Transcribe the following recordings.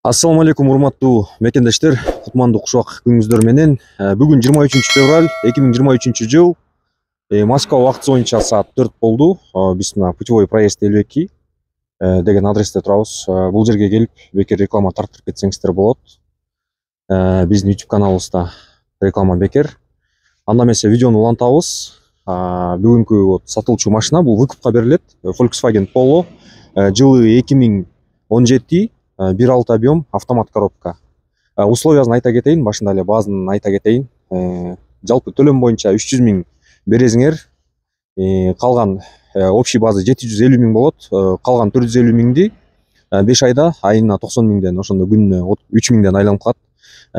Ассаламу алейкум, урматтуу мекендештер, кутмандуу кушак күнүңүздөр менен. Бүгүн 23 февраль 2023 жыл. Москва убактысы боюнча саат 4 болду. Биз мына путевой проезд 52 деген адресте турабыз. Бул жерге келип бекер реклама тартып кетсеңиздер болот. Биздин YouTube каналыбызда реклама бекер. Анда эмесе видеону улантабыз. Бүгүнкү вот сатылчу машина бул выкупка берилет. Volkswagen Polo, жылы 2017, 1.6 объем, автомат коробка. Условиясын айта кетейин, башында эле баазын айта кетейин. Жалпы төлөм боюнча 300 000 бересиңер. Калган общий базы 750 000 болот. Калган 450 000ди 5 айда айына 90 000ден, ошондо күнүнө 3 000ден айланып калат.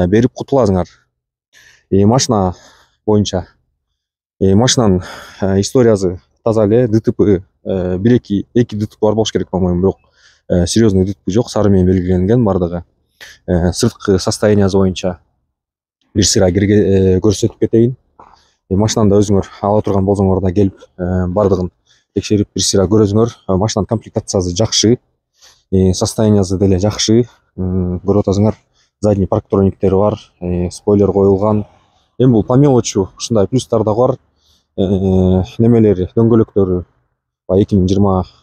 Берип кутуласыңар. Машина боюнча машинанын историясы таза эле. ДТП 1-2 ДТП бар болуш керек, по-моему, бирок серьезный ДТП жок, сары менен белгиленген бардыгы. Сырткы состояниясы боюнча бир сыйра көрсөтүп кетейин. Машинаны да өзүңөр ала турган болсоңор да келип бардыгын текшерип бир сыйра көрөсүңөр. Машинанын комплектациясы жакшы, состояниясы деле жакшы. Көрүп атасыңар, задний парктрониктери бар, спойлер коюлган. Эми бул по мелочу ушундай плюстар да бар. Немелери, дөңгөлөктөрү 2020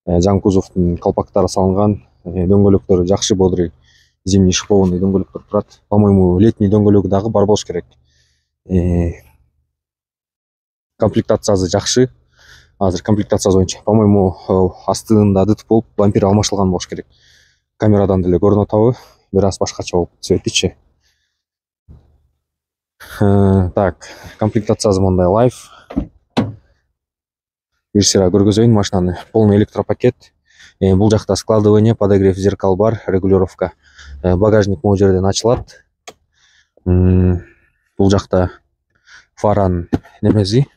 жаңы кузовдун колпактары салынган, дөңгөлөктөрү жакшы, бодрый, зимний шипованный дөңгөлөктөр турат. По-моему, летний дөңгөлөгү дагы бар болуш керек. Комплектациясы жакшы. Азыр комплектациясы боюнча, по-моему, астыында ДТП болуп, бампер алмашылган болуш керек. Камерадан деле көрүнүп атабы, бир аз башкача болуп цветичи. Так, комплектациясы мындай лайф. Бир сыйра көргөзөйүн машинаны. Полный электропакет. Бул жакта складывание, подогрев зеркал бар, регулировка. Багажник могу жерден ачылат. Бул жакта фаранын немеси,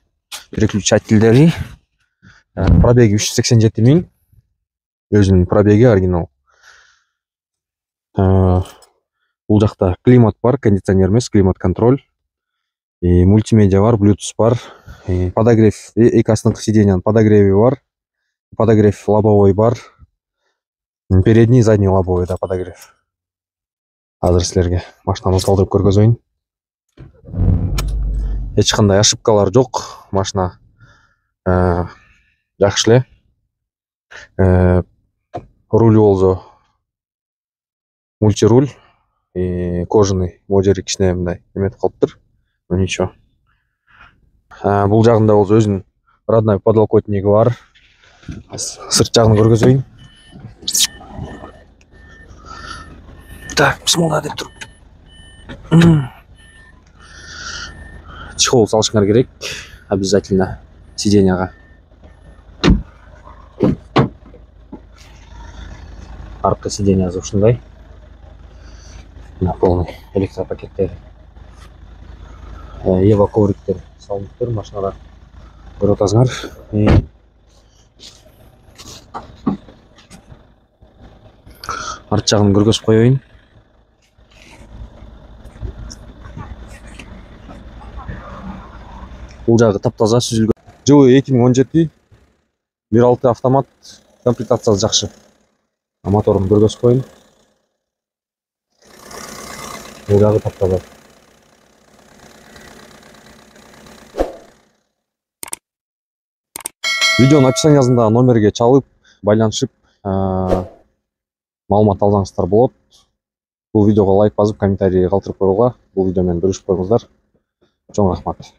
переключательдери. Пробеги 387 000. Өзүнүн пробеги оригинал. Бул жакта климат бар, кондиционер эмес, климат контроль. Мультимедиа бар, Bluetooth бар. Подогрев, эки астыңкы сиденьянын подогреви бар. Подогрев лобовой бар. Передний, задний лобовой да подогрев. Азыр силерге машинаны салдырып көргөзөйүн. Эч кандай ошибкалар жок. Машина жакшы эле. Руль болсо мультируль, кожаный, могу жери кичине мындай эметип калыптыр. Ничего. Бул жагында болсо өзүнүн родной подлокотниги бар. Сырт жагын көргөзөйүн. Так, бисмилла деп туруп. Чехол салышыңар керек обязательно сиденьяга. Аркы сиденьясы ушундай. Полный электропакеттер. Ева ковриктер салыныптыр машинада. Көрүп атасыңар. Арт жагын көргөзүп коеюн. Бул жагы таптаза сүзүлгөн. Жылы 2017, 1.6 автомат, комплектациясы жакшы. Моторун көргөзүп коеюн. Бул жагы таптаза. Видеонун описаниясында номерге чалып, байланышып, маалымат алсаңыздар болот. Бул видеого лайк басып, комментарий калтырып койгула. Бул видео менен бөлүшүп коюңуздар. Чоң рахмат.